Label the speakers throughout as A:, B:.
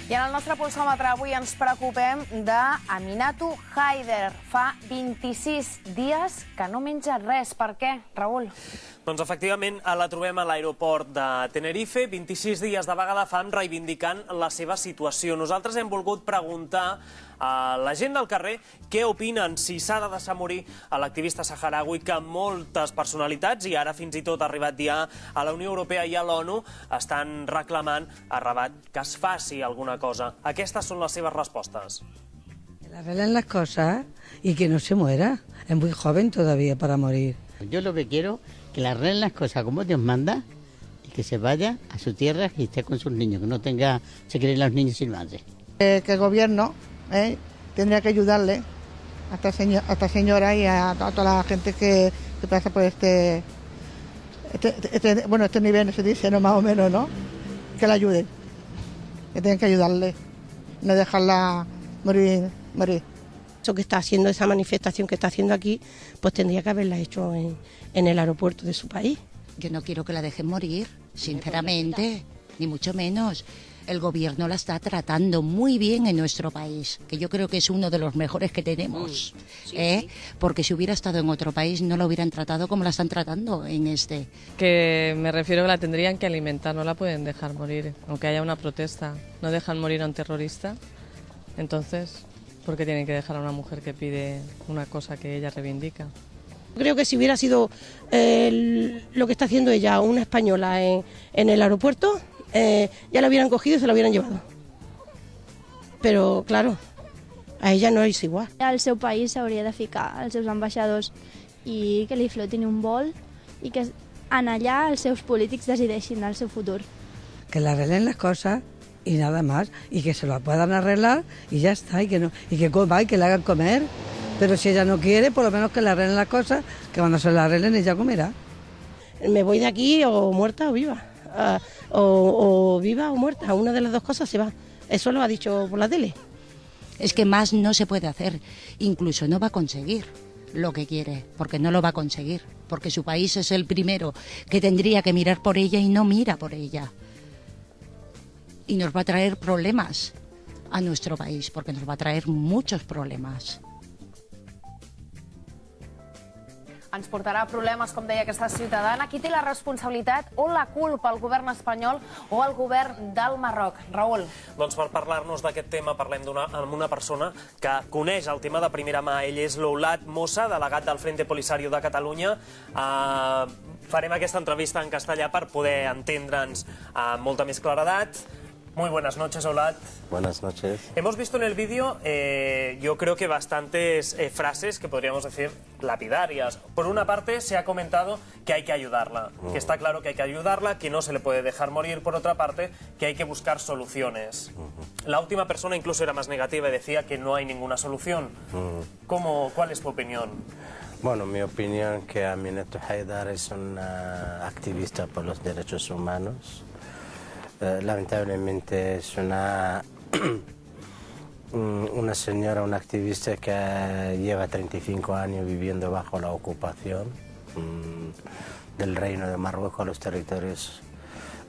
A: I en el nostre pulsòmetre avui ens preocupem d'Aminatou Haider. Fa 26 dies que no menja res. Per què, Raül?
B: Doncs efectivament la trobem a l'aeroport de Tenerife, 26 dies de vaga de fam reivindicant la seva situació. Nosaltres hem volgut preguntar a la gent del carrer què opinen, si s'ha de deixar morir a l'activista saharaui que moltes personalitats, i ara fins i tot ha arribat ja a la Unió Europea i a l'ONU, estan reclamant a Rabat que es faci alguna cosa. Aquestes són les seves respostes.
C: Que le arreglen las cosas y que no se muera. Es muy joven todavía para morir.
D: Yo lo que quiero que le arreglen las cosas como Dios manda y que se vaya a su tierra y esté con sus niños, que no tenga, se queden los niños sin madre.
E: Que el gobierno tendría que ayudarle a esta señora y a toda la gente que pasa por este nivel, no se dice, no más o menos, ¿no? Que la ayuden, que tienen que ayudarle, no dejarla morir.
F: Eso que está haciendo, esa manifestación que está haciendo aquí, pues tendría que haberla hecho en el aeropuerto de su país.
G: Yo no quiero que la dejen morir, sinceramente, ni mucho menos. El gobierno la está tratando muy bien en nuestro país, que yo creo que es uno de los mejores que tenemos, porque si hubiera estado en otro país no la hubieran tratado como la están tratando en este.
H: Que me refiero que la tendrían que alimentar, no la pueden dejar morir, aunque haya una protesta. No dejan morir a un terrorista, entonces, ¿por qué tienen que dejar a una mujer que pide una cosa que ella reivindica?
F: Creo que si hubiera sido lo que está haciendo ella, una española en el aeropuerto, ya la hubieran cogido y se la hubieran llevado. Però, claro, a ella no és igual.
I: Al seu país s'hauria de ficar els seus ambaixadors i que li flotin un vol i que en allà els seus polítics decideixin del seu futur.
C: Que le arreglen las cosas y nada más, y que se lo puedan arreglar y ya está, y que coma y que le hagan comer. Pero si ella no quiere, por lo menos que le arreglen las cosas, que cuando se las arreglen ella comerá.
F: Me voy de aquí o muerta o viva. O viva o muerta, una de las dos cosas se va. Eso lo ha dicho por la tele.
G: Es que más no se puede hacer, incluso no va a conseguir lo que quiere, porque no lo va a conseguir, porque su país es el primero que tendría que mirar por ella y no mira por ella. Y nos va a traer problemas a nuestro país, porque nos va a traer muchos problemas.
A: Ens portarà problemes, com deia aquesta ciutadana. Qui té la responsabilitat o la culpa, el govern espanyol o el govern del Marroc? Raül.
B: Doncs per parlar-nos d'aquest tema parlem amb una persona que coneix el tema de primera mà. Ell és l'Oulad Mossa, delegat del Frente Polisario de Catalunya. Farem aquesta entrevista en castellà per poder entendre'ns amb molta més claredat. Muy buenas noches, Oulad.
J: Buenas noches.
B: Hemos visto en el vídeo, yo creo que bastantes frases que podríamos decir lapidarias. Por una parte, se ha comentado que hay que ayudarla, que está claro que hay que ayudarla, que no se le puede dejar morir. Por otra parte, que hay que buscar soluciones. La última persona incluso era más negativa y decía que no hay ninguna solución. ¿Cuál es tu opinión?
J: Bueno, mi opinión es que Aminatou Haider es una activista por los derechos humanos. Lamentablemente es una señora, una activista que lleva 35 años viviendo bajo la ocupación del Reino de Marruecos, los territorios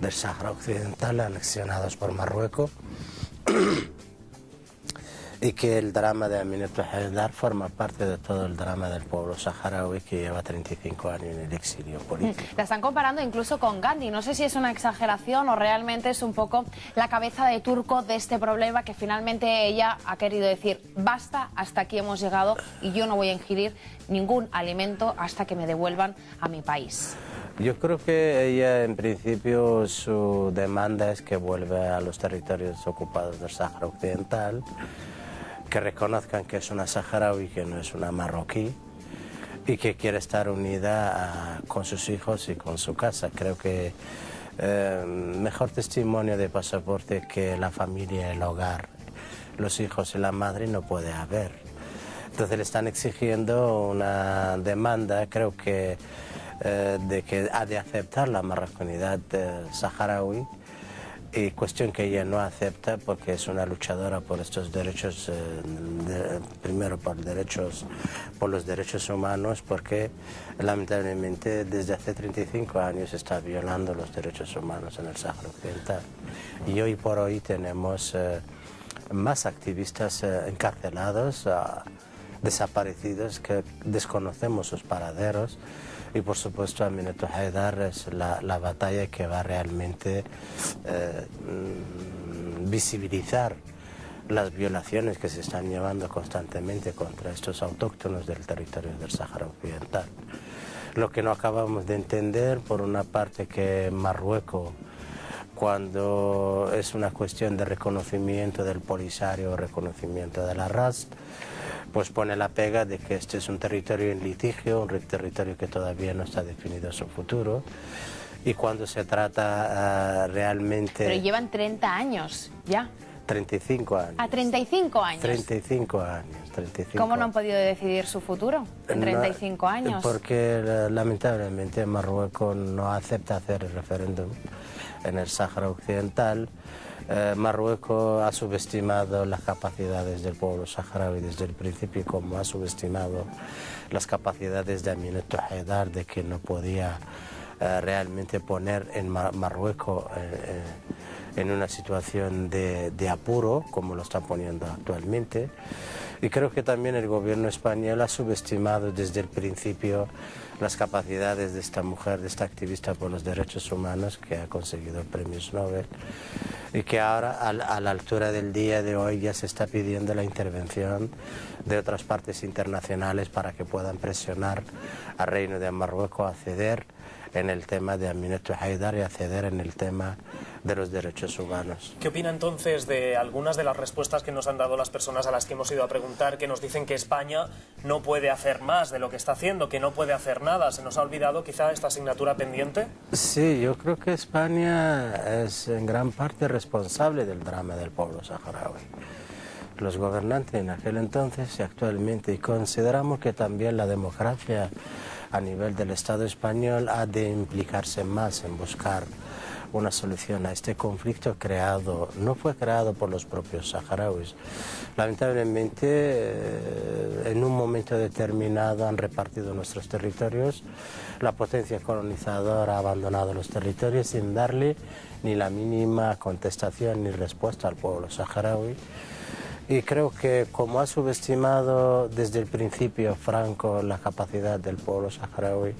J: del Sáhara Occidental anexionados por Marruecos, y que el drama de Aminatou Haider forma parte de todo el drama del pueblo saharaui que lleva 35 años en el exilio político.
A: La están comparando incluso con Gandhi. No sé si es una exageración o realmente es un poco la cabeza de turco de este problema, que finalmente ella ha querido decir: basta, hasta aquí hemos llegado y yo no voy a ingerir ningún alimento hasta que me devuelvan a mi país.
J: Yo creo que ella, en principio, su demanda es que vuelva a los territorios ocupados del Sáhara Occidental, que reconozcan que es una saharaui, que no es una marroquí, y que quiere estar unida con sus hijos y con su casa. Creo que mejor testimonio de pasaporte que la familia, el hogar, los hijos y la madre no puede haber. Entonces le están exigiendo una demanda, creo que, de que ha de aceptar la marroquinidad saharaui, y cuestión que ella no acepta porque es una luchadora por estos derechos, primero por los derechos humanos, porque lamentablemente desde hace 35 años se está violando los derechos humanos en el Sáhara Occidental. Y hoy por hoy tenemos más activistas encarcelados, desaparecidos, que desconocemos sus paraderos. Y por supuesto Aminata Haidar es la batalla que va realmente visibilizar las violaciones que se están llevando constantemente contra estos autóctonos del territorio del Sáhara Occidental. Lo que no acabamos de entender, por una parte, que Marruecos, cuando es una cuestión de reconocimiento del Polisario o reconocimiento de la RAS, pues pone la pega de que este es un territorio en litigio, un territorio que todavía no está definido su futuro. Y cuando se trata realmente...
A: Pero llevan 30 años ya.
J: 35 años.
A: ¿A 35 años?
J: 35 años. 35
A: ¿Cómo no han
J: años.
A: podido decidir su futuro en 35 años?
J: Porque lamentablemente Marruecos no acepta hacer el referéndum en el Sáhara Occidental. Marruecos ha subestimado las capacidades del pueblo saharaui desde el principio, como ha subestimado las capacidades de Aminata Haidar, de que no podía realmente poner en Marruecos en una situación de apuro, como lo está poniendo actualmente. Y creo que también el gobierno español ha subestimado desde el principio las capacidades de esta mujer, de esta activista por los derechos humanos, que ha conseguido premios Nobel, y que ahora a la altura del día de hoy ya se está pidiendo la intervención de otras partes internacionales para que puedan presionar al Reino de Marruecos a ceder en el tema de Aminata Haidar y a ceder en el tema de los derechos humanos.
B: ¿Qué opina entonces de algunas de las respuestas que nos han dado las personas a las que hemos ido a preguntar, que nos dicen que España no puede hacer más de lo que está haciendo, que no puede hacer nada? ¿Se nos ha olvidado quizá esta asignatura pendiente?
J: Sí, yo creo que España es en gran parte responsable del drama del pueblo saharaui. Los gobernantes en aquel entonces y actualmente, y consideramos que también la democracia a nivel del Estado español ha de implicarse más en buscar una solución a este conflicto creado, no fue creado por los propios saharauis. Lamentablemente, en un momento determinado han repartido nuestros territorios, la potencia colonizadora ha abandonado los territorios sin darle ni la mínima contestación ni respuesta al pueblo saharaui. Y creo que como ha subestimado desde el principio Franco la capacidad del pueblo saharaui,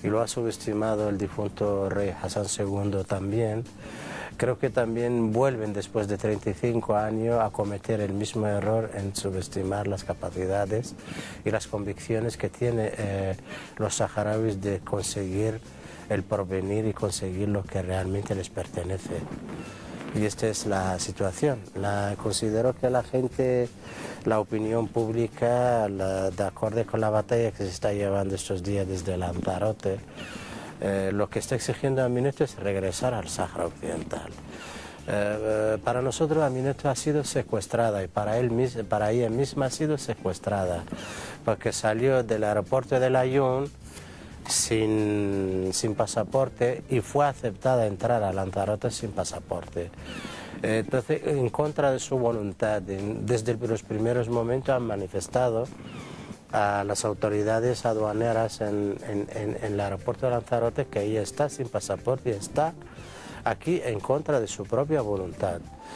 J: y lo ha subestimado el difunto rey Hassan II también, creo que también vuelven después de 35 años a cometer el mismo error en subestimar las capacidades y las convicciones que tienen los saharauis de conseguir el porvenir y conseguir lo que realmente les pertenece. Y esta es la situación. Considero que la gente, la opinión pública, de acuerdo con la batalla que se está llevando estos días desde Lanzarote, lo que está exigiendo a Aminata es regresar al Sáhara Occidental. Para nosotros Aminata ha sido secuestrada y para ella misma ha sido secuestrada, porque salió del aeropuerto de Laayoune sin pasaporte y fue aceptada a entrar a Lanzarote sin pasaporte. Entonces, en contra de su voluntad, desde los primeros momentos han manifestado a las autoridades aduaneras en el aeropuerto de Lanzarote que ella está sin pasaporte y está aquí en contra de su propia voluntad.